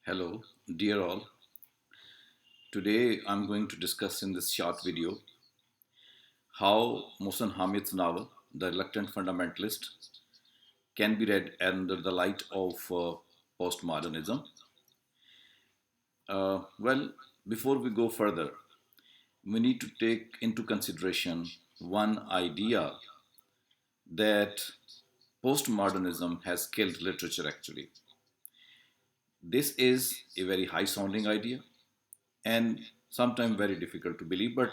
Hello, dear all. Today I'm going to discuss in this short video how Mohsen Hamid's novel, The Reluctant Fundamentalist, can be read under the light of postmodernism. Well, before we go further, we need to take into consideration one idea that postmodernism has killed literature actually. This is a very high sounding idea and sometimes very difficult to believe, but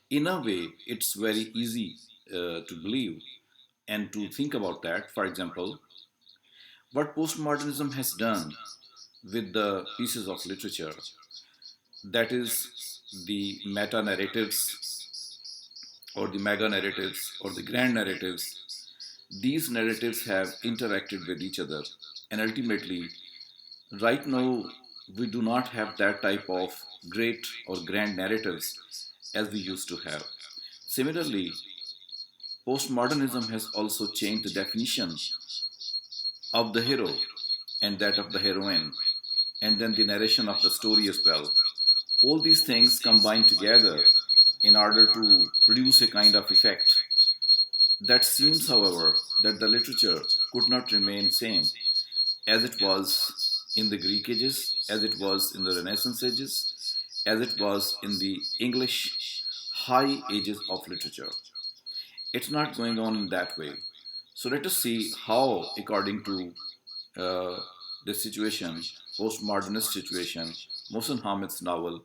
in a way, it's very easy to believe and to think about that. For example, what postmodernism has done with the pieces of literature, that is, the meta narratives or the mega narratives or the grand narratives, these narratives have interacted with each other. And ultimately, right now, we do not have that type of great or grand narratives as we used to have. Similarly, postmodernism has also changed the definition of the hero and that of the heroine, and then the narration of the story as well. All these things combine together in order to produce a kind of effect that seems, however, that the literature could not remain same as it was in the Greek ages, as it was in the Renaissance ages, as it was in the English high ages of literature. It's not going on in that way. So let us see how, according to uh, this situation, postmodernist situation, Mohsen Hamid's novel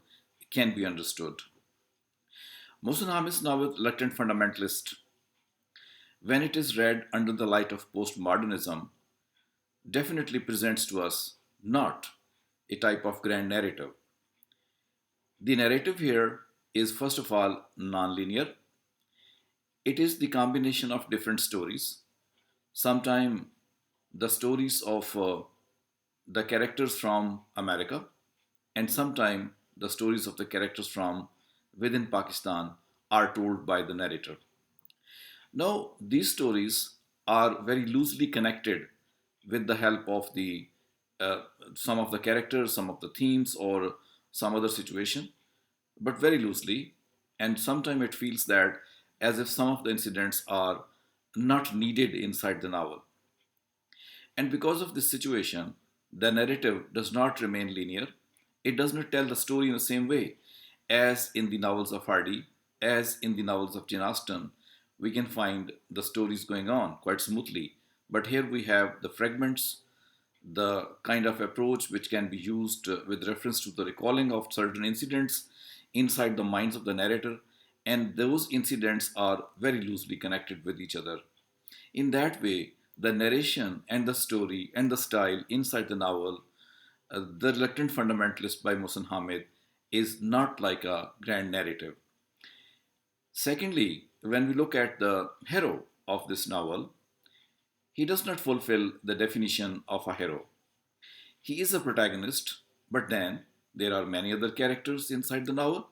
can be understood. Mohsen Hamid's novel, Reluctant Fundamentalist, when it is read under the light of postmodernism, definitely presents to us not a type of grand narrative. The narrative here is, first of all, nonlinear. It is the combination of different stories. Sometimes the stories of the characters from America, and sometimes the stories of the characters from within Pakistan are told by the narrator. Now, these stories are very loosely connected with the help of the uh, some of the characters, some of the themes, or some other situation, but very loosely. And sometimes it feels that as if some of the incidents are not needed inside the novel. And because of this situation, the narrative does not remain linear. It does not tell the story in the same way as in the novels of Hardy, as in the novels of Jane Austen. We can find the stories going on quite smoothly. But here we have the fragments, the kind of approach which can be used with reference to the recalling of certain incidents inside the minds of the narrator, and those incidents are very loosely connected with each other. In that way, the narration and the story and the style inside the novel, The Reluctant Fundamentalist by Mohsen Hamid, is not like a grand narrative. Secondly, when we look at the hero of this novel, he does not fulfill the definition of a hero. He is a protagonist, but then there are many other characters inside the novel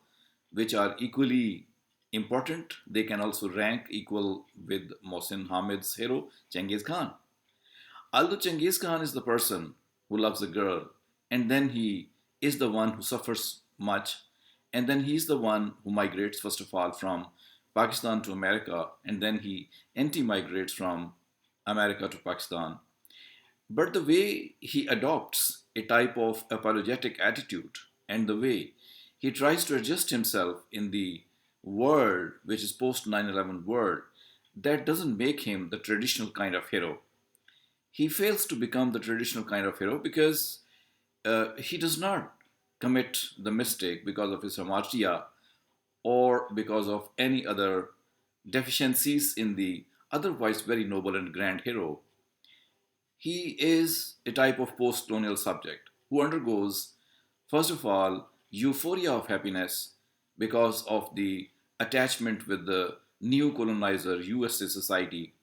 which are equally important. They can also rank equal with Mohsin Hamid's hero, Genghis Khan. Although Genghis Khan is the person who loves a girl, and then he is the one who suffers much, and then he is the one who migrates, first of all, from Pakistan to America, and then he anti migrates from America to Pakistan. But the way he adopts a type of apologetic attitude and the way he tries to adjust himself in the world, which is post 9/11 world, that doesn't make him the traditional kind of hero. He fails to become the traditional kind of hero because he does not commit the mistake because of his hamartia or because of any other deficiencies in the otherwise very noble and grand hero. He is a type of post colonial subject who undergoes, first of all, euphoria of happiness because of the attachment with the new colonizer USA society.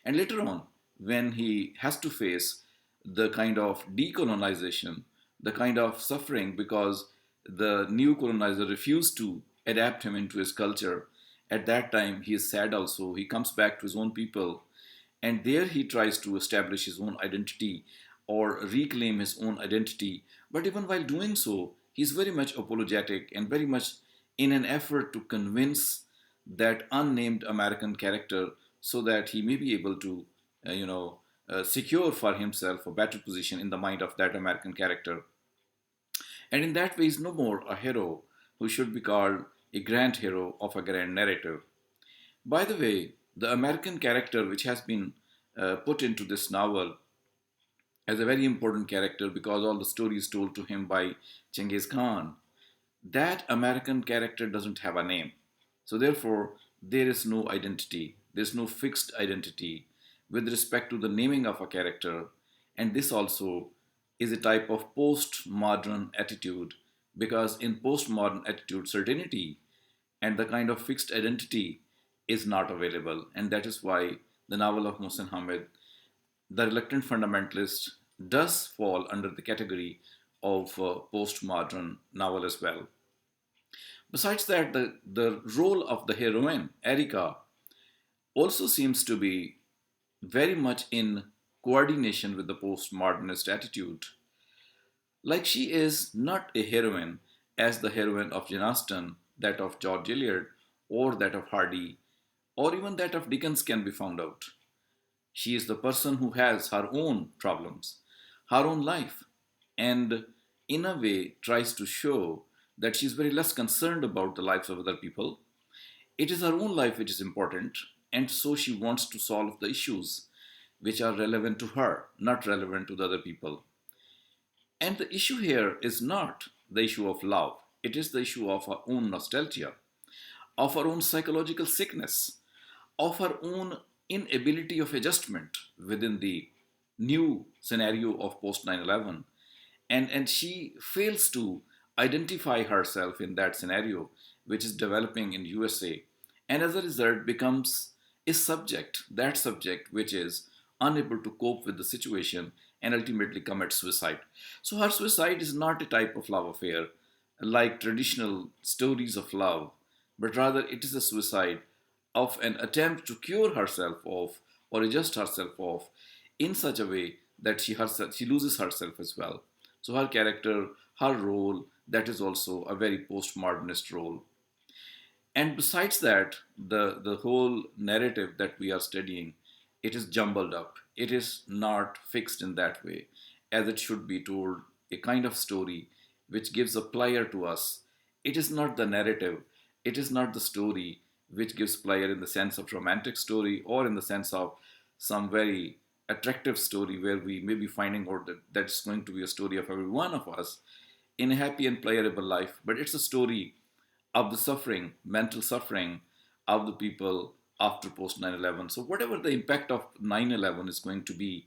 And later on, when he has to face the kind of decolonization, the kind of suffering because the new colonizer refused to adapt him into his culture, at that time he is sad also. He comes back to his own people and there he tries to establish his own identity or reclaim his own identity. But even while doing so, he's very much apologetic and very much in an effort to convince that unnamed American character so that he may be able to, secure for himself a better position in the mind of that American character. And in that way, he's no more a hero who should be called a grand hero of a grand narrative. By the way, the American character which has been put into this novel as a very important character because all the story is told to him by Genghis Khan, that American character doesn't have a name. So therefore, there is no identity. There's no fixed identity with respect to the naming of a character. And this also is a type of postmodern attitude because in postmodern attitude, certainty and the kind of fixed identity is not available. And that is why the novel of Mohsen Hamid, The Reluctant Fundamentalist, does fall under the category of postmodern novel as well. Besides that, the role of the heroine, Erika, also seems to be very much in coordination with the postmodernist attitude. Like she is not a heroine as the heroine of Jane Austen, that of George Eliot, or that of Hardy, or even that of Dickens can be found out. She is the person who has her own problems, her own life, and in a way tries to show that she is very less concerned about the lives of other people. It is her own life which is important, and so she wants to solve the issues which are relevant to her, not relevant to the other people. And the issue here is not the issue of love, it is the issue of our own nostalgia, of our own psychological sickness, of our own inability of adjustment within the new scenario of post 9/11. And she fails to identify herself in that scenario which is developing in USA, and as a result becomes a subject, that subject which is unable to cope with the situation and ultimately commits suicide. So her suicide is not a type of love affair like traditional stories of love, but rather it is a suicide of an attempt to cure herself of or adjust herself of in such a way that she loses herself as well. So her character, her role, that is also a very postmodernist role. And besides that, the whole narrative that we are studying, it is jumbled up. It is not fixed in that way, as it should be told, a kind of story which gives a player to us. It is not the narrative, it is not the story which gives player in the sense of romantic story or in the sense of some very attractive story where we may be finding out that that's going to be a story of every one of us in a happy and playable life, but it's a story of the suffering, mental suffering of the people after post 9/11. So, whatever the impact of 9/11 is going to be,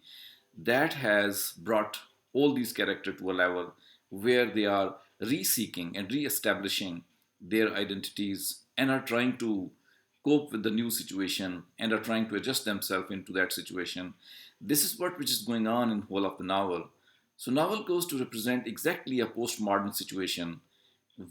that has brought all these characters to a level where they are re-seeking and re-establishing their identities and are trying to cope with the new situation and are trying to adjust themselves into that situation. This is what which is going on in whole of the novel. So novel goes to represent exactly a postmodern situation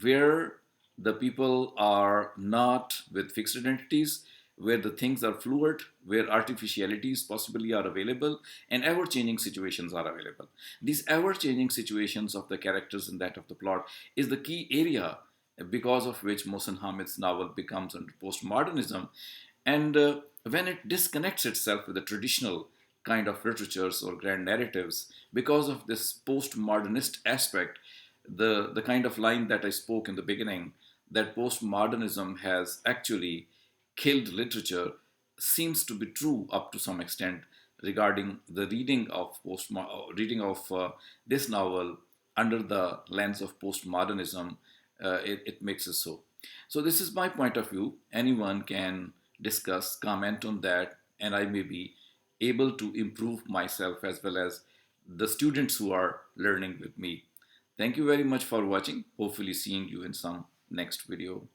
where the people are not with fixed identities, where the things are fluid, where artificialities possibly are available, and ever changing situations are available. These ever changing situations of the characters and that of the plot is the key area because of which Mohsen Hamid's novel becomes under postmodernism. And when it disconnects itself with the traditional kind of literatures or grand narratives, because of this postmodernist aspect, the kind of line that I spoke in the beginning, that postmodernism has actually killed literature, seems to be true up to some extent regarding the reading of this novel under the lens of postmodernism. It makes it so. So this is my point of view. Anyone can discuss, comment on that, and I may be able to improve myself as well as the students who are learning with me. Thank you very much for watching. Hopefully seeing you in some next video.